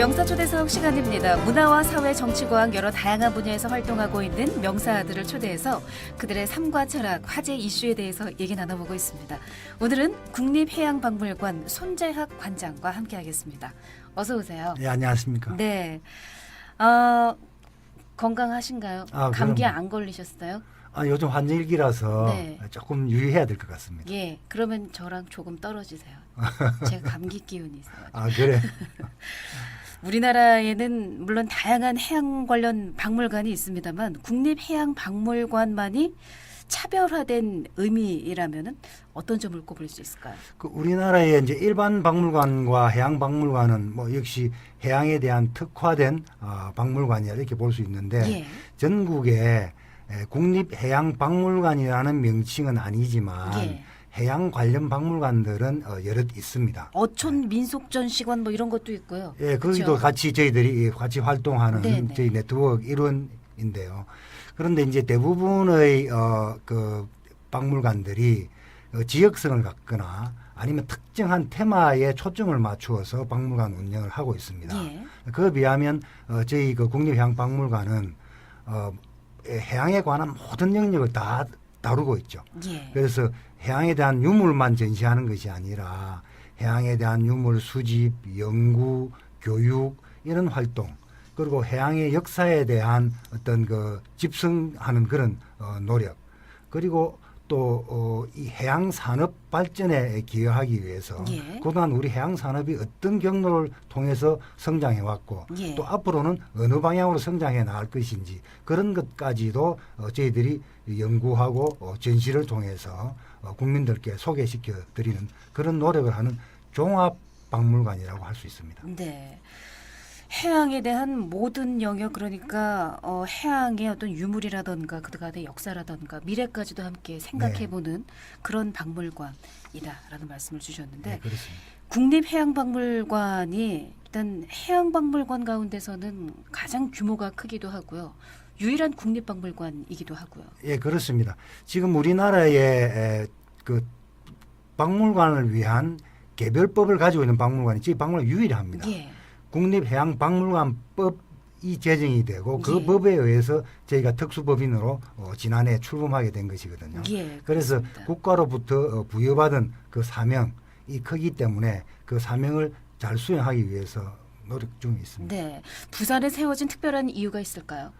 명사초대석 시간입니다. 문화와 사회, 정치과학 여러 다양한 분야에서 활동하고 있는 명사들을 초대해서 그들의 삶과 철학, 화제 이슈에 대해서 얘기 나눠보고 있습니다. 오늘은 국립해양박물관 손재학 관장과 함께하겠습니다. 어서 오세요. 네, 안녕하십니까. 네, 건강하신가요? 아, 감기 그럼. 안 걸리셨어요? 요즘 환절기라서 네. 조금 유의해야 될 것 같습니다. 예, 그러면 저랑 조금 떨어지세요. 제가 감기 기운이 있어요. 아, 그래? 우리나라에는 물론 다양한 해양 관련 박물관이 있습니다만 국립해양박물관만이 차별화된 의미라면은 어떤 점을 꼽을 수 있을까요? 우리나라의 이제 일반 박물관과 해양 박물관은 뭐 역시 해양에 대한 특화된 박물관이라 이렇게 볼 수 있는데 예. 전국에 국립해양박물관이라는 명칭은 아니지만 예. 해양 관련 박물관들은 여럿 있습니다. 어촌 민속전시관 뭐 이런 것도 있고요. 예, 거기도 그렇죠? 같이 저희들이 같이 활동하는 네네. 저희 네트워크 일원인데요. 그런데 이제 대부분의 그 박물관들이 지역성을 갖거나 아니면 특정한 테마에 초점을 맞추어서 박물관 운영을 하고 있습니다. 예. 그에 비하면 저희 그 국립해양박물관은 해양에 관한 모든 영역을 다 다루고 있죠. 예. 그래서 해양에 대한 유물만 전시하는 것이 아니라 해양에 대한 유물 수집, 연구, 교육 이런 활동 그리고 해양의 역사에 대한 어떤 그 집성하는 그런 노력 그리고 또 이 해양 산업 발전에 기여하기 위해서 예. 그동안 우리 해양 산업이 어떤 경로를 통해서 성장해 왔고 예. 또 앞으로는 어느 방향으로 성장해 나갈 것인지 그런 것까지도 저희들이 연구하고 전시를 통해서 국민들께 소개시켜 드리는 그런 노력을 하는 종합 박물관이라고 할 수 있습니다. 네. 해양에 대한 모든 영역 그러니까 해양의 어떤 유물이라던가 그간의 역사라던가 미래까지도 함께 생각해보는 그런 박물관이다라는 말씀을 주셨는데 네, 그렇습니다. 국립해양박물관이 일단 해양박물관 가운데서는 가장 규모가 크기도 하고요. 유일한 국립박물관이기도 하고요. 예, 그렇습니다. 지금 우리나라의 그 박물관을 위한 개별법을 가지고 있는 박물관이 저희 박물관 유일합니다. 예. 국립해양박물관법이 제정이 되고 그 예. 법에 의해서 저희가 특수법인으로 지난해 출범하게 된 것이거든요. 예, 그래서 그렇습니다. 국가로부터 부여받은 그 사명이 크기 때문에 그 사명을 잘 수행하기 위해서 노력 중에 있습니다. 네. 부산에 세워진 특별한 이유가 있을까요?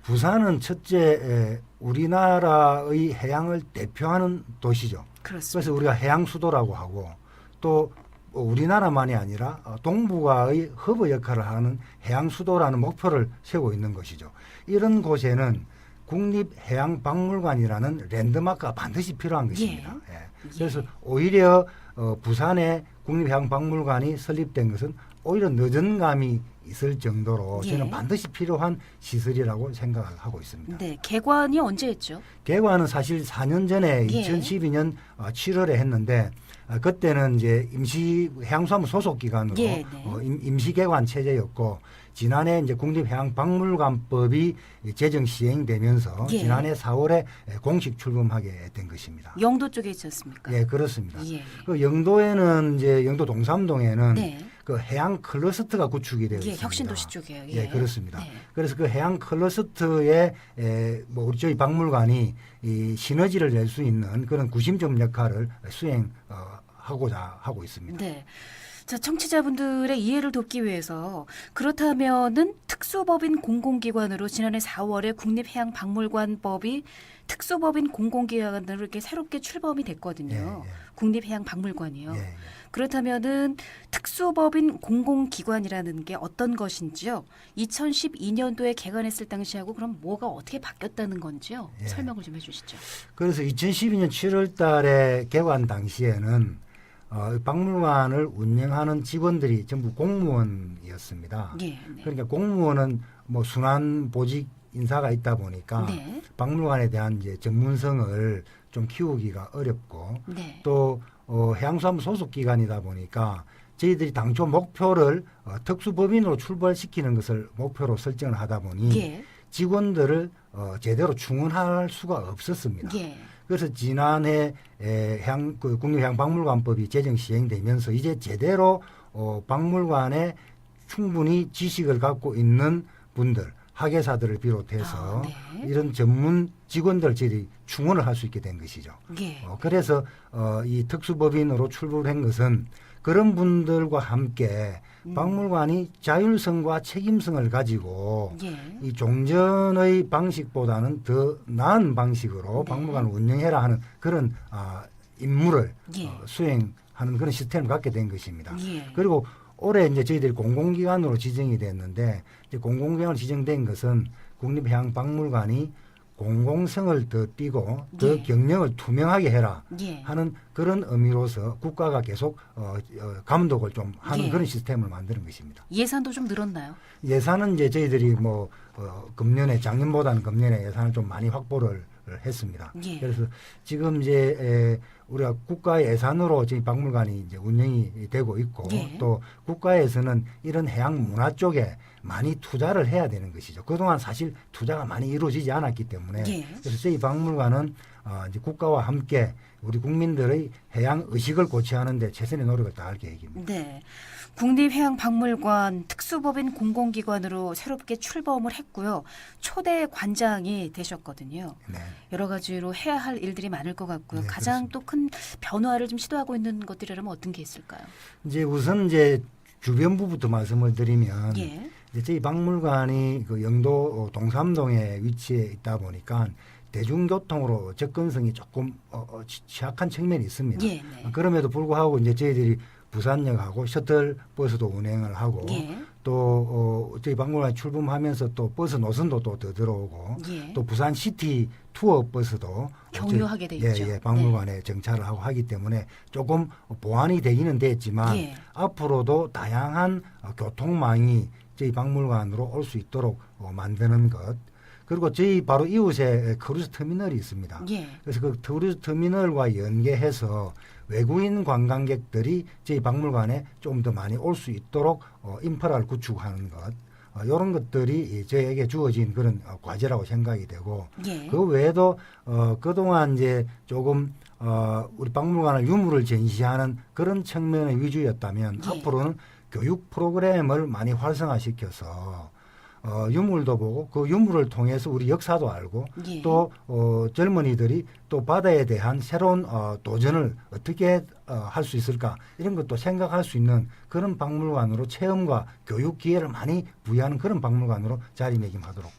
부산은 첫째 우리나라의 해양을 대표하는 도시죠. 그렇습니다. 그래서 우리가 해양 수도라고 하고 또 우리나라만이 아니라 동북아의 허브 역할을 하는 해양 수도라는 목표를 세우고 있는 것이죠. 이런 곳에는 국립해양박물관이라는 랜드마크가 반드시 필요한 것입니다. 예. 그래서 오히려 부산에 국립해양박물관이 설립된 것은 오히려 늦은 감이 있을 정도로 예. 저는 반드시 필요한 시설이라고 생각을 하고 있습니다. 네. 개관이 언제 했죠? 개관은 사실 4년 전에 예. 2012년 7월에 했는데 그때는 이제 임시 해양수산부 소속 기관으로 예, 네. 임시 개관 체제였고 지난해 이제 국립해양박물관법이 제정 시행되면서 예. 지난해 4월에 공식 출범하게 된 것입니다. 영도 쪽에 있지 않습니까? 예, 그렇습니다. 예. 그 영도에는 이제 영도 동삼동에는 네. 그 해양 클러스터가 구축이 되어 예, 있습니다. 혁신도시 쪽이에요. 예, 그렇습니다. 네. 그래서 그 해양 클러스터에 뭐 우리 저희 박물관이 이 시너지를 낼 수 있는 그런 구심점 역할을 수행하고자 하고 있습니다. 네. 자, 청취자분들의 이해를 돕기 위해서 그렇다면은 특수법인 공공기관으로 지난해 4월에 국립해양박물관법이 특수법인 공공기관으로 이렇게 새롭게 출범이 됐거든요. 예, 예. 국립해양박물관이요. 예, 예. 그렇다면은 특수법인 공공기관이라는 게 어떤 것인지요? 2012년도에 개관했을 당시하고 그럼 뭐가 어떻게 바뀌었다는 건지요? 예. 설명을 좀 해주시죠. 그래서 2012년 7월 달에 개관 당시에는 박물관을 운영하는 직원들이 전부 공무원이었습니다. 예, 네. 그러니까 공무원은 뭐 순환 보직 인사가 있다 보니까 네. 박물관에 대한 이제 전문성을 좀 키우기가 어렵고 네. 또 해양수산부 소속 기관이다 보니까 저희들이 당초 목표를 특수법인으로 출발시키는 것을 목표로 설정을 하다 보니 예. 직원들을 제대로 충원할 수가 없었습니다. 예. 그래서 지난해 국립해양박물관법이 제정 시행되면서 이제 제대로 박물관의 충분히 지식을 갖고 있는 분들, 학예사들을 비롯해서 네. 이런 전문 직원들끼리 충원을 할 수 있게 된 것이죠. 예. 그래서 이 특수법인으로 출범한 것은 그런 분들과 함께 박물관이 자율성과 책임성을 가지고 예. 이 종전의 방식보다는 더 나은 방식으로 네. 박물관을 운영해라 하는 그런 임무를 예. 수행하는 그런 시스템을 갖게 된 것입니다. 예. 그리고 올해 이제 저희들이 공공기관으로 지정이 됐는데 이제 공공기관으로 지정된 것은 국립해양박물관이 공공성을 더 띠고 더 예. 경영을 투명하게 해라 예. 하는 그런 의미로서 국가가 계속 감독을 좀 하는 예. 그런 시스템을 만드는 것입니다. 예산도 좀 늘었나요? 예산은 이제 저희들이 뭐 금년에 작년보다는 금년에 예산을 좀 많이 확보를 했습니다. 예. 그래서 지금 이제 우리가 국가 예산으로 저희 박물관이 이제 운영이 되고 있고 예. 또 국가에서는 이런 해양 문화 쪽에 많이 투자를 해야 되는 것이죠. 그동안 사실 투자가 많이 이루어지지 않았기 때문에 예. 그래서 저희 박물관은 이제 국가와 함께 우리 국민들의 해양 의식을 고취하는 데 최선의 노력을 다할 계획입니다. 네. 국립해양박물관 특수법인 공공기관으로 새롭게 출범을 했고요. 초대 관장이 되셨거든요. 네. 여러 가지로 해야 할 일들이 많을 것 같고요. 네, 가장 또 큰 변화를 좀 시도하고 있는 것들이라면 어떤 게 있을까요? 이제 우선 이제 주변부부터 말씀을 드리면 예. 이제 저희 박물관이 그 영도 동삼동에 위치해 있다 보니까 대중교통으로 접근성이 조금 취약한 측면이 있습니다. 예. 네. 그럼에도 불구하고 이제 저희들이 부산역하고 셔틀 버스도 운행을 하고 예. 또 저희 박물관에 출범하면서 또 버스 노선도 또 더 들어오고 예. 또 부산 시티 투어 버스도 경유하게 돼 있죠. 예, 박물관에 정차를 하고 하기 때문에 조금 보완이 되기는 됐지만 예. 앞으로도 다양한 교통망이 저희 박물관으로 올 수 있도록 만드는 것. 그리고 저희 바로 이웃에 크루즈 터미널이 있습니다. 예. 그래서 그 크루즈 터미널과 연계해서 외국인 관광객들이 저희 박물관에 좀 더 많이 올 수 있도록 인프라를 구축하는 것. 이런 것들이 저에게 주어진 그런 과제라고 생각이 되고 예. 그 외에도 그동안 이제 조금 우리 박물관을 유물을 전시하는 그런 측면의 위주였다면 예. 앞으로는 교육 프로그램을 많이 활성화시켜서 유물도 보고 그 유물을 통해서 우리 역사도 알고 예. 또 젊은이들이 또 바다에 대한 새로운 도전을 어떻게 할 수 있을까 이런 것도 생각할 수 있는 그런 박물관으로 체험과 교육 기회를 많이 부여하는 그런 박물관으로 자리매김하도록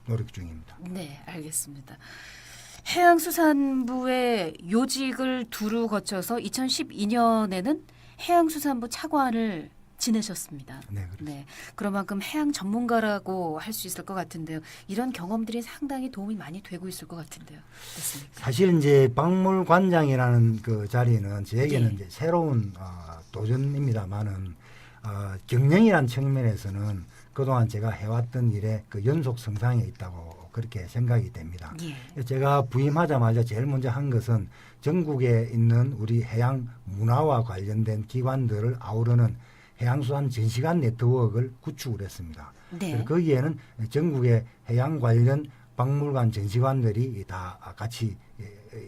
노력 중입니다. 네, 알겠습니다. 해양수산부의 요직을 두루 거쳐서 2012년에는 해양수산부 차관을 지내셨습니다. 네, 그렇습니다. 네, 그만큼 해양 전문가라고 할 수 있을 것 같은데요. 이런 경험들이 상당히 도움이 많이 되고 있을 것 같은데요. 어떻습니까? 사실 이제 박물관장이라는 그 자리는 저에게는 네. 이제 새로운 도전입니다만은 경영이라는 측면에서는 그동안 제가 해왔던 일의 그 연속성상에 있다고 그렇게 생각이 됩니다. 예. 제가 부임하자마자 제일 먼저 한 것은 전국에 있는 우리 해양 문화와 관련된 기관들을 아우르는 해양수산 전시관 네트워크를 구축을 했습니다. 네. 거기에는 전국의 해양 관련 박물관 전시관들이 다 같이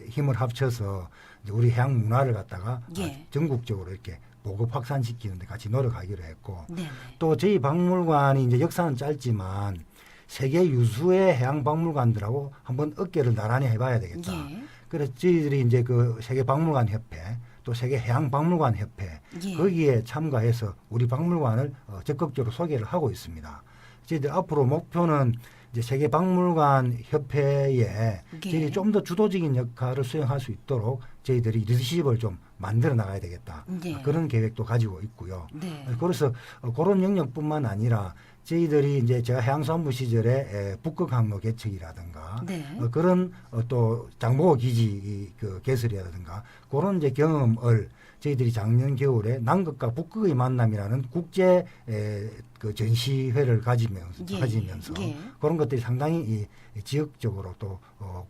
힘을 합쳐서 우리 해양 문화를 갖다가 예. 전국적으로 이렇게 보급 확산시키는 데 같이 노력하기로 했고 네. 또 저희 박물관이 이제 역사는 짧지만 세계 유수의 해양 박물관들하고 한번 어깨를 나란히 해봐야 되겠다. 예. 그래서 저희들이 이제 그 세계 박물관 협회 또 세계 해양 박물관 협회 예. 거기에 참가해서 우리 박물관을 적극적으로 소개를 하고 있습니다. 저희들 앞으로 목표는 이제 세계 박물관 협회에 예. 저희들이 좀 더 주도적인 역할을 수행할 수 있도록 저희들이 리더십을 좀 만들어 나가야 되겠다. 예. 그런 계획도 가지고 있고요. 네. 그래서 그런 영역뿐만 아니라 저희들이 이제 제가 해양수산부 시절에 북극 항로 개척이라든가 네. 그런 또 장보고 기지 그 개설이라든가 그런 이제 경험을 저희들이 작년 겨울에 남극과 북극의 만남이라는 국제 그 전시회를 가지면서 예. 그런 것들이 상당히 지역적으로 또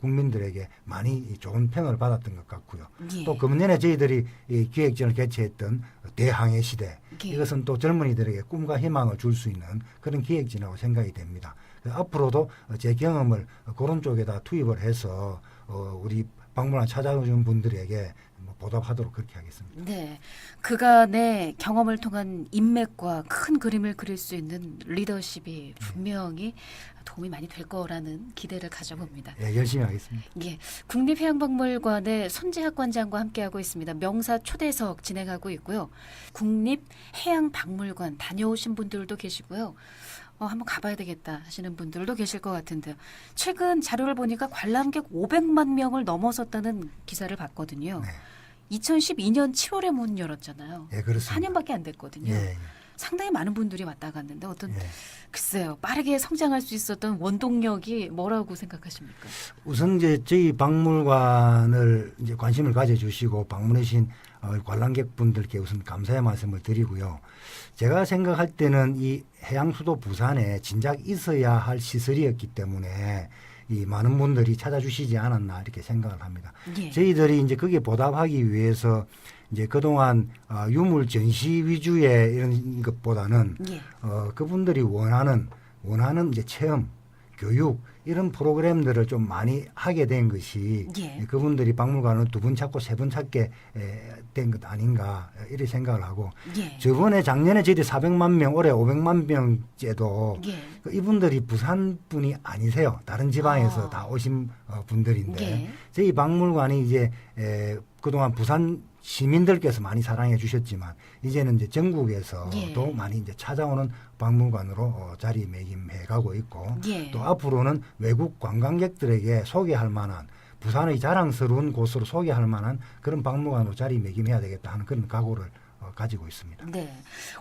국민들에게 많이 좋은 평을 받았던 것 같고요. 예. 또 금년에 저희들이 이 기획전을 개최했던 대항해 시대 예. 이것은 또 젊은이들에게 꿈과 희망을 줄 수 있는 그런 기획전이라고 생각이 됩니다. 앞으로도 제 경험을 그런 쪽에다 투입을 해서 우리 박물관 찾아오신 분들에게 뭐 보답하도록 그렇게 하겠습니다. 네, 그간의 경험을 통한 인맥과 큰 그림을 그릴 수 있는 리더십이 분명히 도움이 많이 될 거라는 기대를 가져봅니다. 예, 열심히 하겠습니다. 예, 국립해양박물관의 손재학 관장과 함께하고 있습니다. 명사 초대석 진행하고 있고요. 국립해양박물관 다녀오신 분들도 계시고요. 한번 가봐야 되겠다 하시는 분들도 계실 것 같은데요. 최근 자료를 보니까 관람객 500만 명을 넘어섰다는 기사를 봤거든요. 네. 2012년 7월에 문 열었잖아요. 예, 그렇습니다. 4년밖에 안 됐거든요. 예, 상당히 많은 분들이 왔다 갔는데 예. 글쎄요, 빠르게 성장할 수 있었던 원동력이 뭐라고 생각하십니까? 우선 이제 저희 박물관을 이제 관심을 가져주시고 방문해주신 관람객분들께 우선 감사의 말씀을 드리고요. 제가 생각할 때는 이 해양수도 부산에 진작 있어야 할 시설이었기 때문에 이 많은 분들이 찾아주시지 않았나 이렇게 생각을 합니다. 예. 저희들이 이제 거기에 보답하기 위해서 이제 그동안 유물 전시 위주의 이런 것보다는 예. 그분들이 원하는 이제 체험, 교육 이런 프로그램들을 좀 많이 하게 된 것이 예. 그분들이 박물관을 2번 찾고 3번 찾게 된 것 아닌가 이렇게 생각을 하고 예. 저번에 작년에 저희들이 400만 명, 올해 500만 명째도 예. 이분들이 부산 분이 아니세요. 다른 지방에서 다 오신 분들인데 예. 저희 박물관이 이제 그동안 부산 시민들께서 많이 사랑해 주셨지만 이제는 이제 전국에서도 예. 많이 이제 찾아오는 박물관으로 자리매김해 가고 있고 예. 또 앞으로는 외국 관광객들에게 소개할 만한 부산의 자랑스러운 곳으로 소개할 만한 그런 박물관으로 자리매김해야 되겠다 하는 그런 각오를 가지고 있습니다. 네,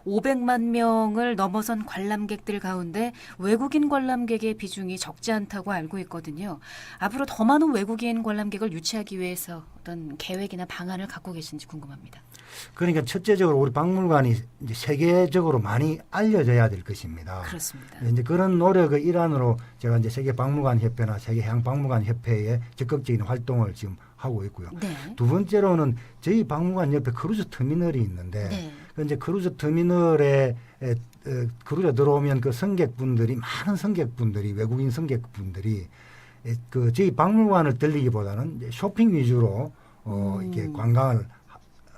500만 명을 넘어선 관람객들 가운데 외국인 관람객의 비중이 적지 않다고 알고 있거든요. 앞으로 더 많은 외국인 관람객을 유치하기 위해서 어떤 계획이나 방안을 갖고 계신지 궁금합니다. 그러니까 첫째적으로 우리 박물관이 이제 세계적으로 많이 알려져야 될 것입니다. 그렇습니다. 이제 그런 노력의 일환으로 제가 이제 세계 박물관 협회나 세계 해양 박물관 협회에 적극적인 활동을 지금 하고 있고요. 네. 두 번째로는 저희 박물관 옆에 크루즈 터미널이 있는데 네. 그 이제 크루즈 터미널에 크루즈 들어오면 그 승객분들이 많은 승객분들이 외국인 승객분들이 그 저희 박물관을 들리기보다는 이제 쇼핑 위주로 이렇게 관광을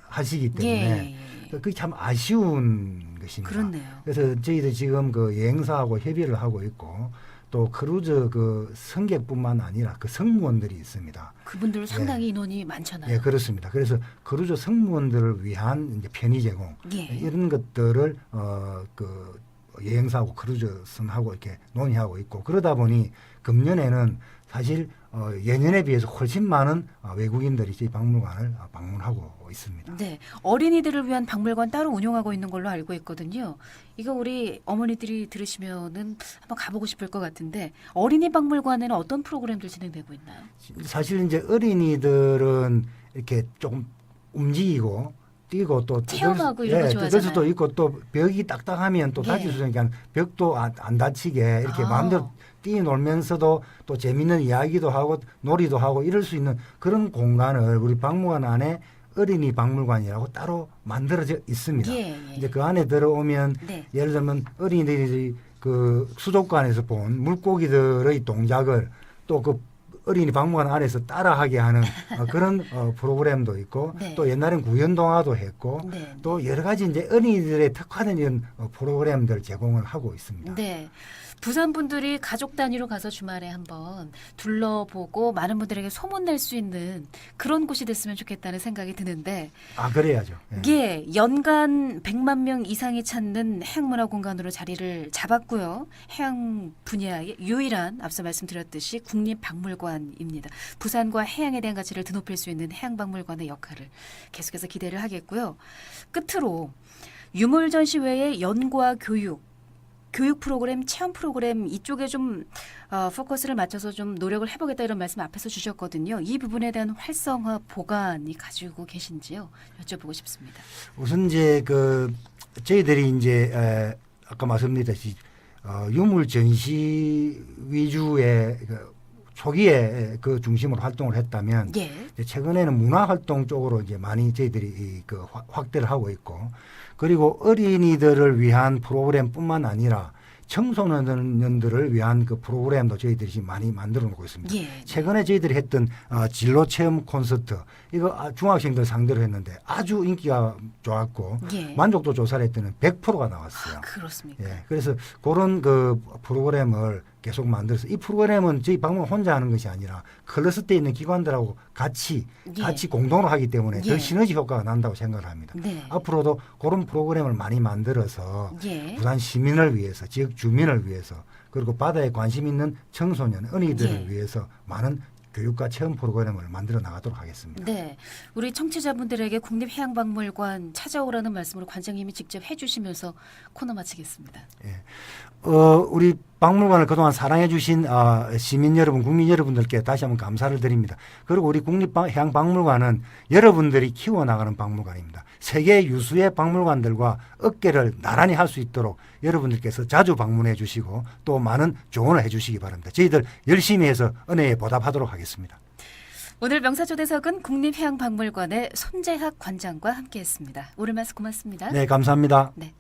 하시기 때문에 예. 그게 참 아쉬운 것입니다. 그렇네요. 그래서 저희들 지금 그 여행사하고 협의를 하고 있고 또 크루즈 그 승객뿐만 아니라 그 승무원들이 있습니다. 그분들 상당히 인원이 많잖아요. 예, 그렇습니다. 그래서 크루즈 승무원들을 위한 이제 편의 제공 예. 이런 것들을 그 여행사하고 크루즈선하고 이렇게 논의하고 있고 그러다 보니 금년에는 사실 예년에 비해서 훨씬 많은 외국인들이 저희 박물관을 방문하고 있습니다. 네, 어린이들을 위한 박물관 따로 운영하고 있는 걸로 알고 있거든요. 이거 우리 어머니들이 들으시면은 한번 가보고 싶을 것 같은데 어린이 박물관에는 어떤 프로그램들 진행되고 있나요? 사실 이제 어린이들은 이렇게 조금 움직이고 뛰고 또 체험하고 이런 거 뜯을 좋아하잖아요. 수도 있고 또 벽이 딱딱하면 또 예. 다칠 수 있으니까 벽도 안 다치게 이렇게 마음대로 뛰놀면서도 또 재밌는 이야기도 하고 놀이도 하고 이럴 수 있는 그런 공간을 우리 박물관 안에 어린이 박물관이라고 따로 만들어져 있습니다. 예, 예. 이제 그 안에 들어오면 네. 예를 들면 어린이들이 그 수족관에서 본 물고기들의 동작을 또 그 어린이 박물관 안에서 따라하게 하는 그런 프로그램도 있고 네. 또 옛날엔 구연동화도 했고 네. 또 여러 가지 이제 어린이들의 특화된 이런 프로그램들 제공을 하고 있습니다. 네. 부산 분들이 가족 단위로 가서 주말에 한번 둘러보고 많은 분들에게 소문낼 수 있는 그런 곳이 됐으면 좋겠다는 생각이 드는데 그래야죠. 예. 이게 연간 100만 명 이상이 찾는 해양문화 공간으로 자리를 잡았고요. 해양 분야의 유일한 앞서 말씀드렸듯이 국립박물관입니다. 부산과 해양에 대한 가치를 드높일 수 있는 해양박물관의 역할을 계속해서 기대를 하겠고요. 끝으로 유물 전시 외에 연구와 교육 프로그램, 체험 프로그램 이쪽에 좀 포커스를 맞춰서 좀 노력을 해보겠다 이런 말씀 앞에서 주셨거든요. 이 부분에 대한 활성화 보관이 가지고 계신지요? 여쭤보고 싶습니다. 우선 이제 그 저희들이 이제 아까 말씀드렸듯이 유물 전시 위주의 그 초기에 그 중심으로 활동을 했다면 예. 이제 최근에는 문화 활동 쪽으로 이제 많이 저희들이 그 확대를 하고 있고 그리고 어린이들을 위한 프로그램뿐만 아니라 청소년들을 위한 그 프로그램도 저희들이 지금 많이 만들어 놓고 있습니다. 예. 최근에 저희들이 했던 진로 체험 콘서트 이거 중학생들 상대로 했는데 아주 인기가 좋았고 예. 만족도 조사를 했더니 100%가 나왔어요. 아, 그렇습니까? 예, 그래서 그런 그 프로그램을 계속 만들어서 이 프로그램은 저희 박물관 혼자 하는 것이 아니라 클러스터에 있는 기관들하고 같이 예. 공동으로 하기 때문에 예. 더 시너지 효과가 난다고 생각을 합니다. 네. 앞으로도 그런 프로그램을 많이 만들어서 예. 부산 시민을 위해서 지역 주민을 위해서 그리고 바다에 관심 있는 청소년 어린이들을 예. 위해서 많은 교육과 체험 프로그램을 만들어 나가도록 하겠습니다. 네, 우리 청취자분들에게 국립해양박물관 찾아오라는 말씀을 관장님이 직접 해주시면서 코너 마치겠습니다. 우리 박물관을 그동안 사랑해 주신 시민 여러분, 국민 여러분들께 다시 한번 감사를 드립니다. 그리고 우리 국립해양박물관은 여러분들이 키워나가는 박물관입니다. 세계 유수의 박물관들과 어깨를 나란히 할 수 있도록 여러분들께서 자주 방문해 주시고 또 많은 조언을 해 주시기 바랍니다. 저희들 열심히 해서 은혜에 보답하도록 하겠습니다. 오늘 명사초대석은 국립해양박물관의 손재학 관장과 함께했습니다. 오늘 말씀 고맙습니다. 네, 감사합니다. 네.